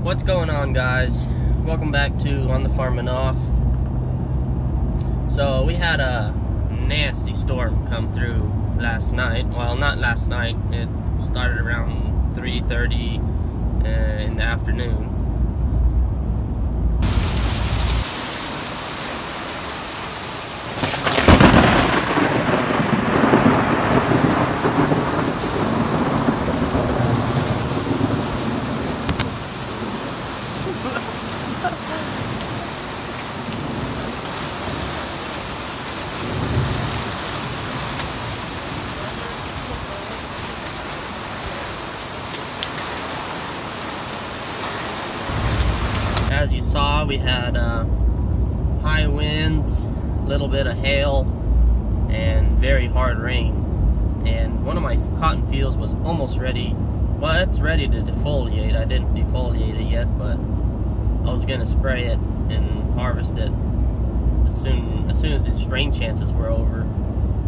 What's going on, guys? Welcome back to On the Farm and Off. So we had a nasty storm come through last night. Well, not last night. It started around 3:30 in the afternoon. As you saw, we had high winds, a little bit of hail, and very hard rain. And one of my cotton fields was almost ready. Well, it's ready to defoliate. I didn't defoliate it yet, but I was gonna spray it and harvest it as soon as these rain chances were over.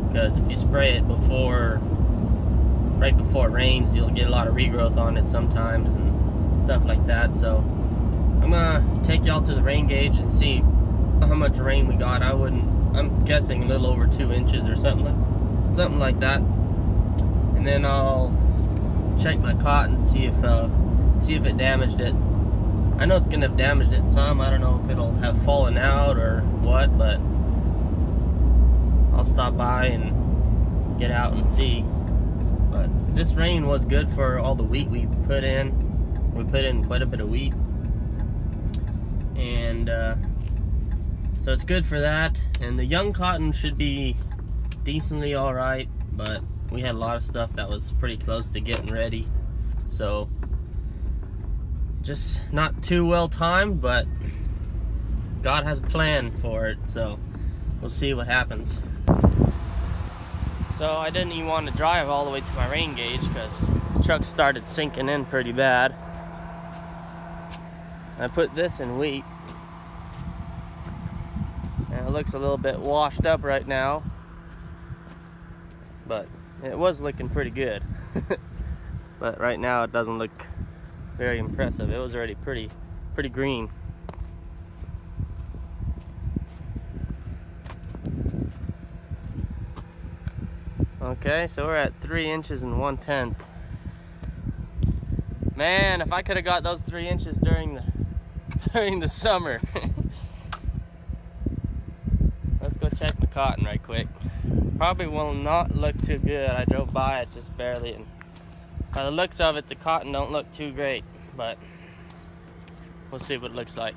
Because if you spray it right before it rains, you'll get a lot of regrowth on it sometimes and stuff like that. So I'm gonna take y'all to the rain gauge and see how much rain we got. I'm guessing a little over 2 inches or something like that. And then I'll check my cotton, see if it damaged it. I know it's gonna have damaged it some. I don't know if it'll have fallen out or what, but I'll stop by and get out and see. But this rain was good for all the wheat we put in. We put in quite a bit of wheat. And so it's good for that, and the young cotton should be decently alright, but we had a lot of stuff that was pretty close to getting ready, so just not too well timed, but God has a plan for it, so we'll see what happens. So I didn't even want to drive all the way to my rain gauge because the truck started sinking in pretty bad. I put this in wheat, and it looks a little bit washed up right now, but it was looking pretty good. But right now it doesn't look very impressive. It was already pretty green. Okay, so we're at 3 inches and 1/10. Man, if I could have got those 3 inches during the summer. Let's go check my cotton right quick. Probably will not look too good. I drove by it just barely, and by the looks of it, the cotton don't look too great, but we'll see what it looks like.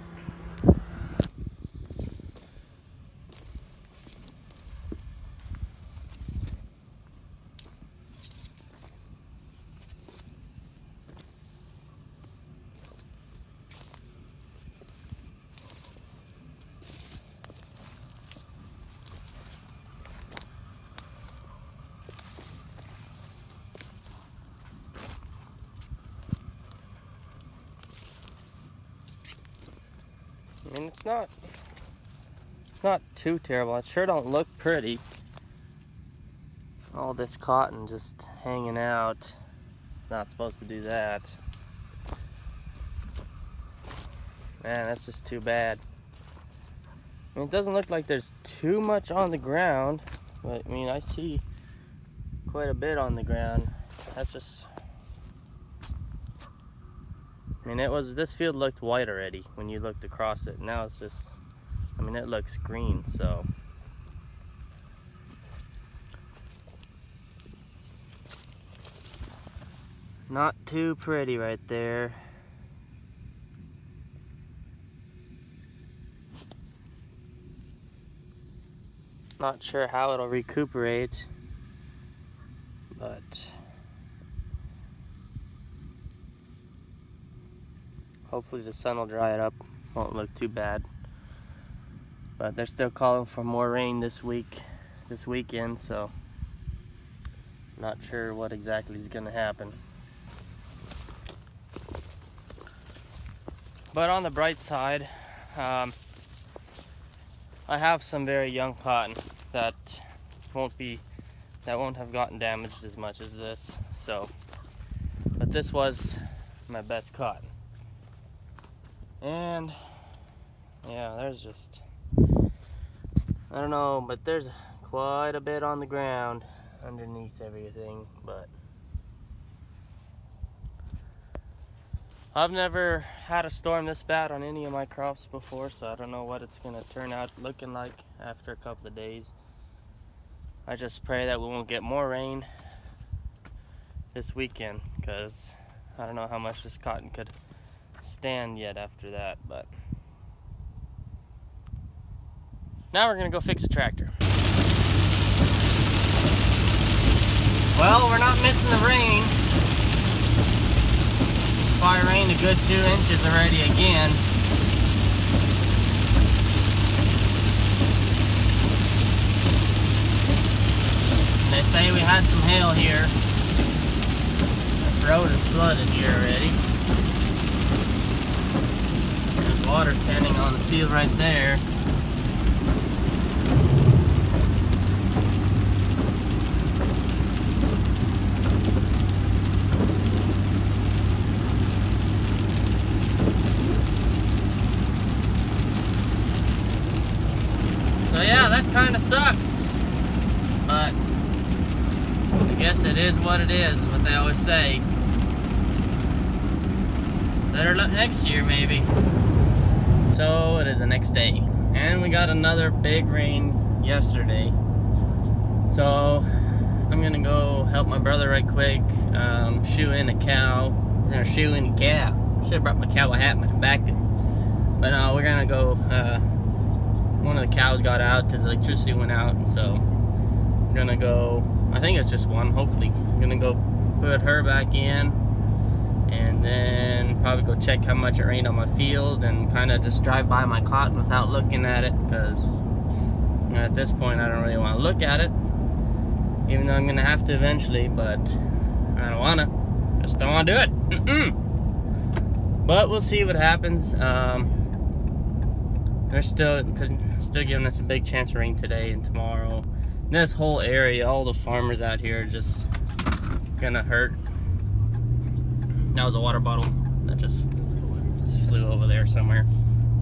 I mean, it's not too terrible. It sure don't look pretty. All this cotton just hanging out. Not supposed to do that. Man, that's just too bad. I mean, it doesn't look like there's too much on the ground, but I mean, I see quite a bit on the ground. That's just, I mean, this field looked white already when you looked across it. Now it's just, I mean, it looks green, so. Not too pretty right there. Not sure how it'll recuperate, but hopefully the sun will dry it up. Won't look too bad. But they're still calling for more rain this weekend, so not sure what exactly is going to happen. But on the bright side, I have some very young cotton that won't have gotten damaged as much as this. So, but this was my best cotton. And yeah, there's just, I don't know, but there's quite a bit on the ground underneath everything. But I've never had a storm this bad on any of my crops before, so I don't know what it's gonna turn out looking like after a couple of days. I just pray that we won't get more rain this weekend, because I don't know how much this cotton could stand yet after that. But now we're gonna go fix a tractor. Well, we're not missing the rain. It's probably rained a good 2 inches already again. They say we had some hail here. This road is flooded here already. There's water standing on the field right there. So yeah, that kind of sucks, but I guess it is what it is, what they always say. Better luck next year, maybe. So it is the next day, and we got another big rain yesterday. So I'm gonna go help my brother right quick, shoe in a cow. We're gonna shoe in a cow. Should have brought my cowboy hat in my back. But we're gonna go, one of the cows got out because electricity went out, and so we're gonna go, I think it's just one, hopefully. I'm gonna go put her back in, and then probably go check how much it rained on my field, and kind of just drive by my cotton without looking at it, because at this point I don't really want to look at it, even though I'm gonna have to eventually, but I don't wanna, just don't want to do it. But we'll see what happens. They're still giving us a big chance of rain today and tomorrow. This whole area, all the farmers out here are just gonna hurt. That was a water bottle that just flew over there somewhere.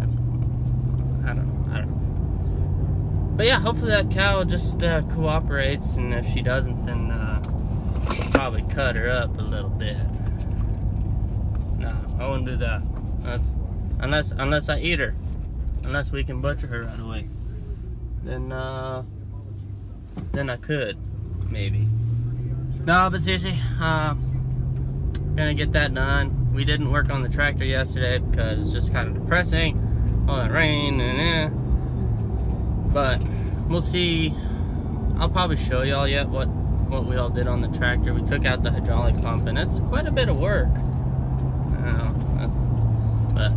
That's, I don't know. But yeah, hopefully that cow just cooperates, and if she doesn't, then I'll probably cut her up a little bit. No, I won't do that. Unless I eat her. Unless we can butcher her right away. Then I could, maybe. No, but seriously, gonna get that done. We didn't work on the tractor yesterday because it's just kind of depressing. All that rain and but we'll see. I'll probably show y'all yet what we all did on the tractor. We took out the hydraulic pump, and it's quite a bit of work. But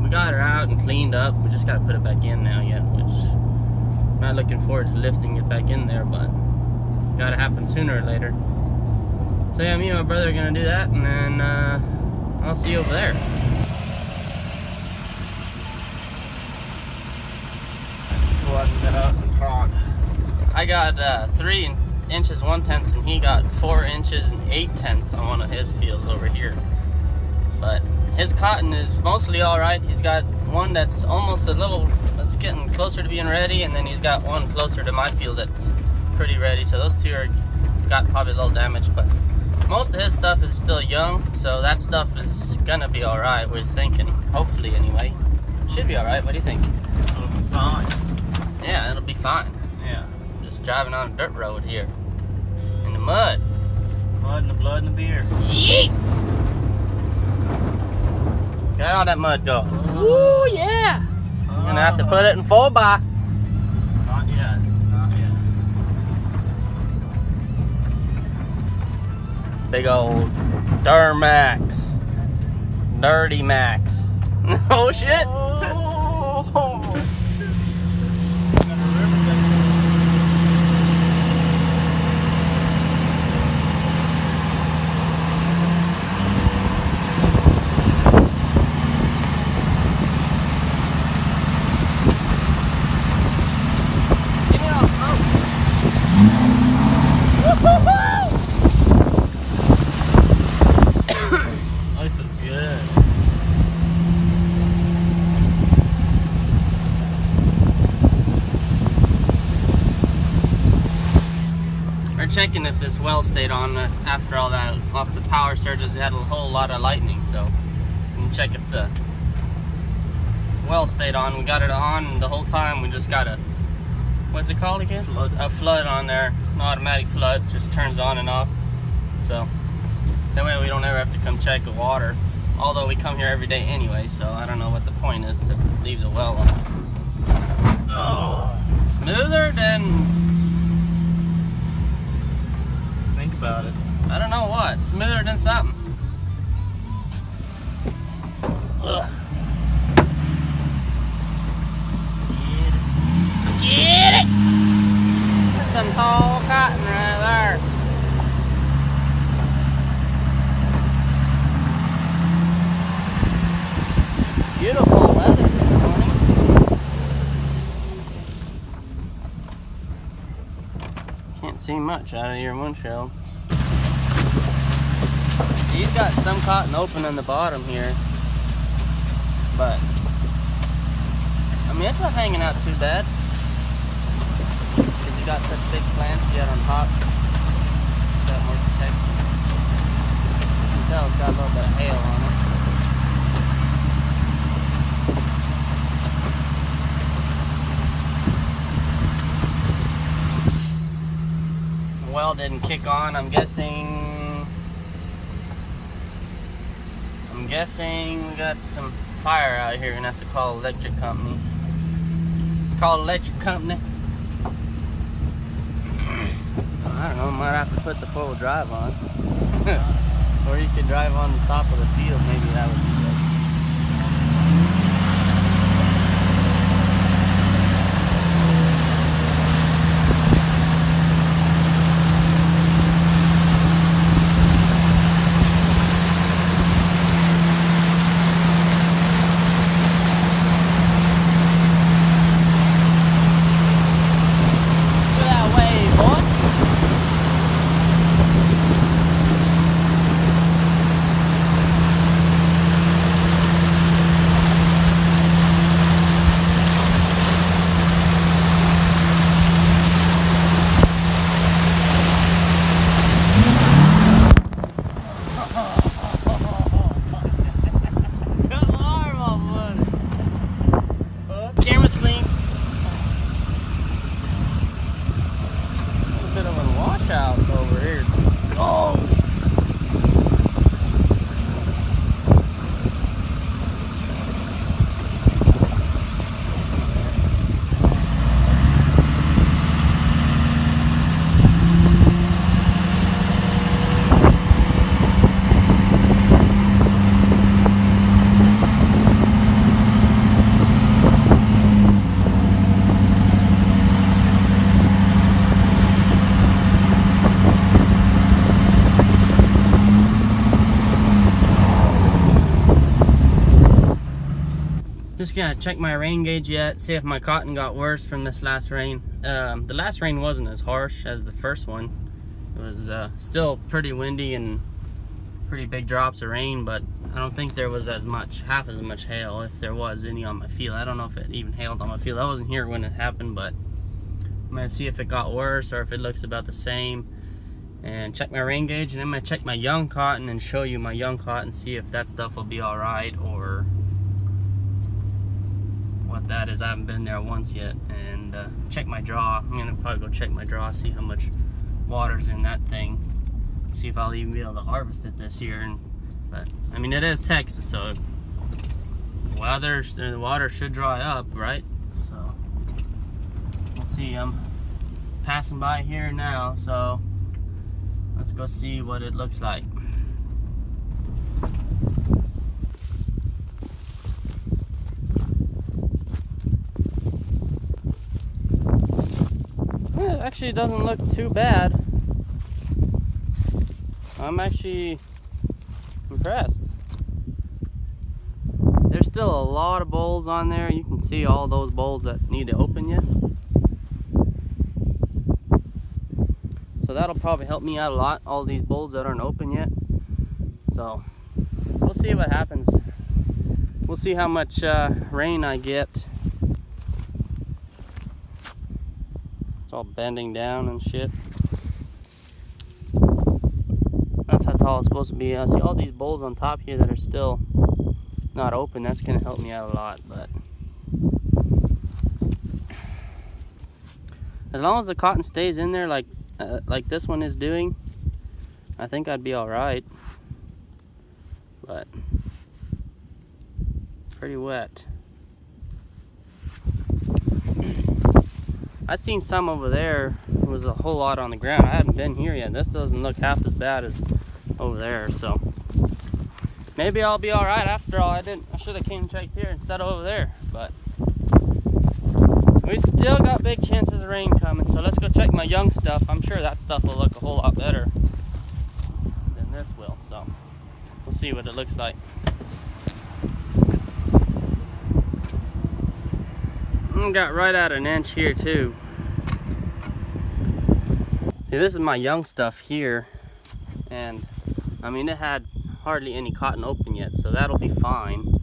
we got her out and cleaned up. We just got to put it back in now yet, which I'm not looking forward to lifting it back in there, but gotta happen sooner or later. So yeah, me and my brother are gonna do that, and then I'll see you over there. I got 3 inches 1/10, and he got 4 inches and 8/10 on one of his fields over here. But his cotton is mostly all right. He's got one that's almost that's getting closer to being ready, and then he's got one closer to my field that's pretty ready. So those two got probably a little damaged, but most of his stuff is still young, so that stuff is gonna be all right. We're thinking, hopefully anyway. Should be all right. What do you think? It'll be fine. Yeah, it'll be fine. Yeah. Just driving on a dirt road here in the mud. Mud and the blood and the beer. Yeet! Got all that mud go. Woo, yeah! You're gonna have to put it in 4x. Not yet. Not yet. Big old Duramax. Dirty Max. Oh shit! checking if this well stayed on after all that. Off the power surges, it had a whole lot of lightning, so we can check if the well stayed on. We got it on the whole time. We just got a, what's it called again? Flood. A flood on there, an automatic flood, just turns on and off. So that way we don't ever have to come check the water. Although we come here every day anyway, so I don't know what the point is to leave the well on. Oh, smoother than, Think about it. I don't know what, smoother than something. Ugh. Get it! That's some tall cotton right there. Beautiful weather this morning. Can't see much out of your windshield. He's got some cotton open in the bottom here, but I mean it's not hanging out too bad. Cause you got such big plants yet on top. Got more protection. You can tell it's got a little bit of hail on it. Well didn't kick on. I'm guessing we got some fire out here. Gonna have to call electric company. Call electric company. I don't know, might have to put the 4-wheel drive on. Or you could drive on the top of the field, maybe that would be good. Over here. Oh! Just gonna check my rain gauge yet, see if my cotton got worse from this last rain. The last rain wasn't as harsh as the first one. It was still pretty windy and pretty big drops of rain, but I don't think there was half as much hail, if there was any on my field. I don't know if it even hailed on my field. I wasn't here when it happened, but I'm gonna see if it got worse or if it looks about the same. And check my rain gauge, and I'm gonna check my young cotton and show you my young cotton, see if that stuff will be all right or what that is. I haven't been there once yet. And check my draw. I'm gonna probably go check my draw, see how much water's in that thing, see if I'll even be able to harvest it this year. But I mean, it is Texas, so the water should dry up, right? So we'll see. I'm passing by here now, so let's go see what it looks like. It actually doesn't look too bad. I'm actually impressed. There's still a lot of bowls on there. You can see all those bowls that need to open yet. So that'll probably help me out a lot, all these bowls that aren't open yet. So we'll see what happens. We'll see how much rain I get. It's all bending down and shit. tall it's supposed to be. I see all these bowls on top here that are still not open. That's gonna help me out a lot, but as long as the cotton stays in there like this one is doing, I think I'd be all right. But pretty wet. I seen some over there. It was a whole lot on the ground. I haven't been here yet. This doesn't look half as bad as over there, so maybe I'll be all right after all. I should have came checked here instead of over there, but we still got big chances of rain coming. So let's go check my young stuff. I'm sure that stuff will look a whole lot better than this will. So we'll see what it looks like. Got right at an inch here too. See, this is my young stuff here, and I mean it had hardly any cotton open yet, so that'll be fine,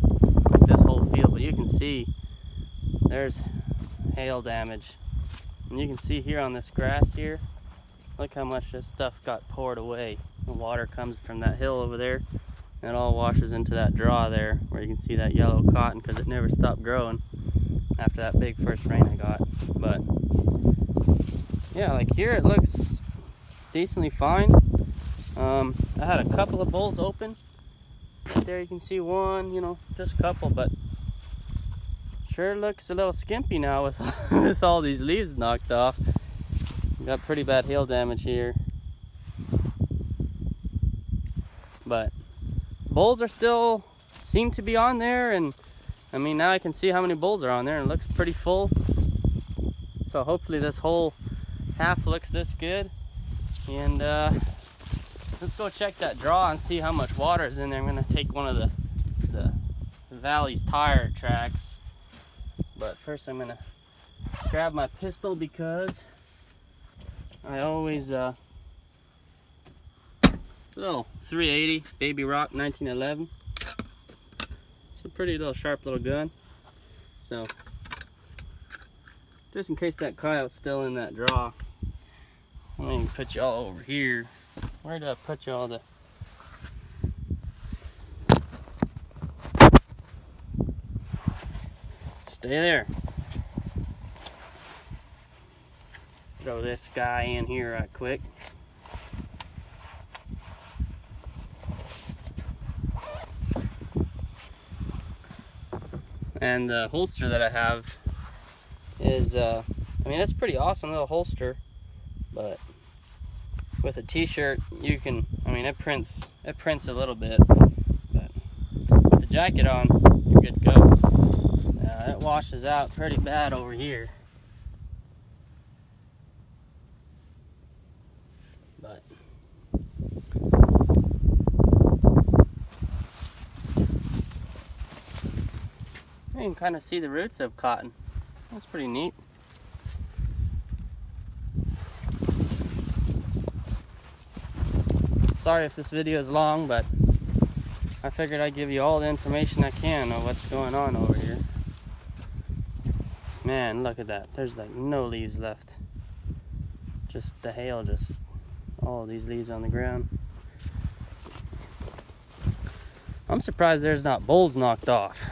like this whole field. But you can see there's hail damage, and you can see here on this grass here, look how much this stuff got poured away. The water comes from that hill over there, and it all washes into that draw there where you can see that yellow cotton because it never stopped growing after that big first rain I got. But yeah, like here it looks decently fine. I had a couple of bowls open. There you can see one, you know, just a couple, but sure looks a little skimpy now with with all these leaves knocked off. Got pretty bad hail damage here. But bowls are still seem to be on there, and I mean, now I can see how many bowls are on there, and it looks pretty full. So hopefully this whole half looks this good. And let's go check that draw and see how much water is in there. I'm gonna take one of the Valley's tire tracks. But first I'm gonna grab my pistol because I always, so 380 Baby Rock 1911. It's a pretty little sharp little gun. So just in case that coyote's still in that draw, I'm gonna put you all over here. Where did I put you all the? Stay there. Let's throw this guy in here right quick. And the holster that I have is, I mean, it's a pretty awesome little holster, but with a t-shirt, you can, I mean, it prints a little bit, but with the jacket on, you're good to go. It washes out pretty bad over here. But you can kind of see the roots of cotton. That's pretty neat. Sorry if this video is long, but I figured I'd give you all the information I can on what's going on over here. Man, look at that. There's like no leaves left. Just the hail, just all these leaves on the ground. I'm surprised there's not bowls knocked off.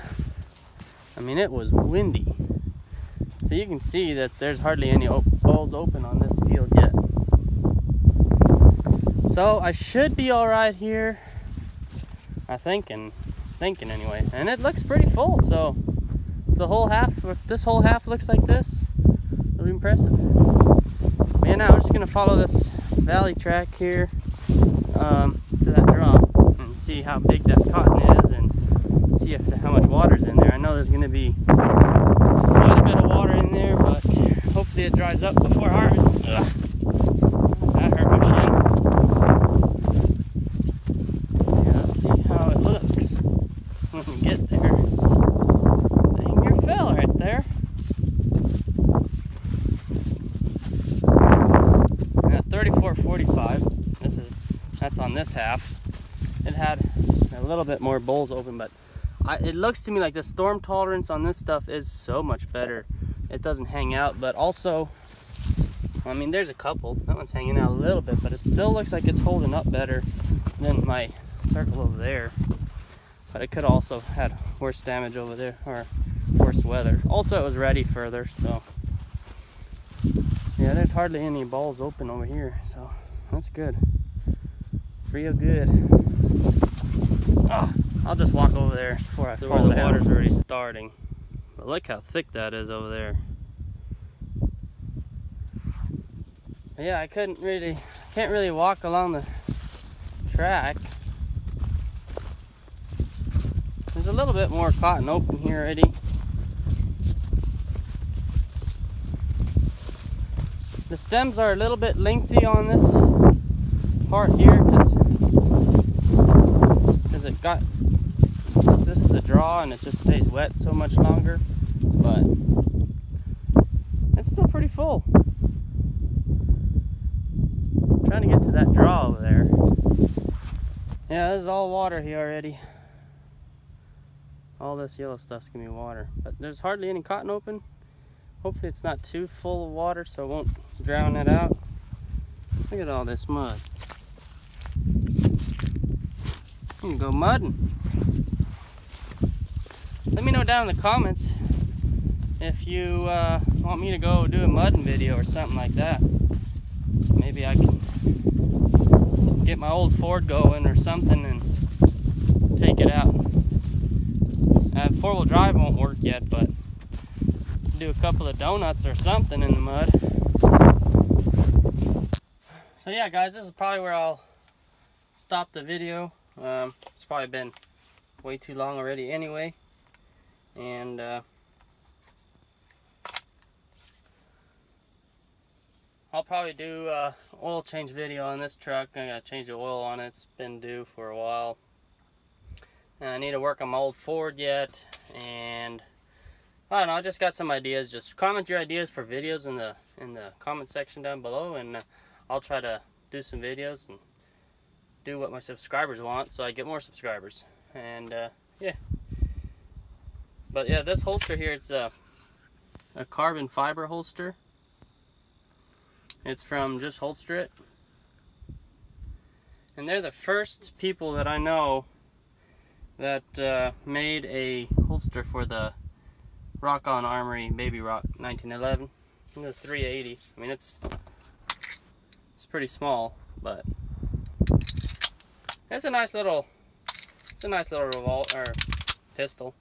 I mean, it was windy. So you can see that there's hardly any bowls open on this field yet. So I should be all right here. I'm thinking anyway. And it looks pretty full, so if this whole half looks like this, it'll be impressive. But yeah, now we're just gonna follow this valley track here to that draw and see how big that cotton is and see how much water's in there. I know there's gonna be quite a bit of water in there, but hopefully it dries up before harvest. Ugh. That hurt my shin. Yeah, let's see how it looks when we get there. Dang, you fell right there. At 34.45, that's on this half. It had a little bit more bowls open, but it looks to me like the storm tolerance on this stuff is so much better. It doesn't hang out, but also, I mean, there's a couple. That one's hanging out a little bit, but it still looks like it's holding up better than my circle over there. But it could also had worse damage over there, or worse weather. Also, it was ready further, so yeah, there's hardly any balls open over here, so that's good. It's real good. Oh, I'll just walk over there before I fall down. The water's already starting. But look how thick that is over there. Yeah, I can't really walk along the track. There's a little bit more cotton open here already. The stems are a little bit lengthy on this part here because this is a draw and it just stays wet so much longer, but it's still pretty full. I'm trying to get to that draw over there. Yeah, this is all water here already. All this yellow stuff's gonna be water, but there's hardly any cotton open. Hopefully it's not too full of water so it won't drown it out. Look at all this mud. You can go mudding. Let me know down in the comments if you want me to go do a mudding video or something like that. Maybe I can get my old Ford going or something and take it out. Four-wheel drive won't work yet, but do a couple of donuts or something in the mud. So yeah, guys, this is probably where I'll stop the video. It's probably been way too long already anyway, and I'll probably do a oil change video on this truck. I gotta change the oil on it. It's been due for a while, and I need to work on my old Ford yet, and I don't know, I just got some ideas. Just comment your ideas for videos in the comment section down below, and I'll try to do some videos and do what my subscribers want so I get more subscribers. And yeah. But yeah, this holster here, it's a carbon fiber holster. It's from Just Holster It. And they're the first people that I know that made a holster for the Rock On Armory Baby Rock 1911. And it's 380. I mean, it's pretty small, but it's a nice little revolver or pistol.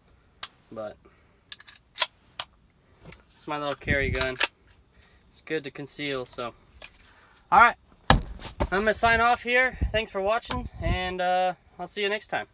But it's my little carry gun. It's good to conceal. So, all right, I'm gonna sign off here. Thanks for watching, and I'll see you next time.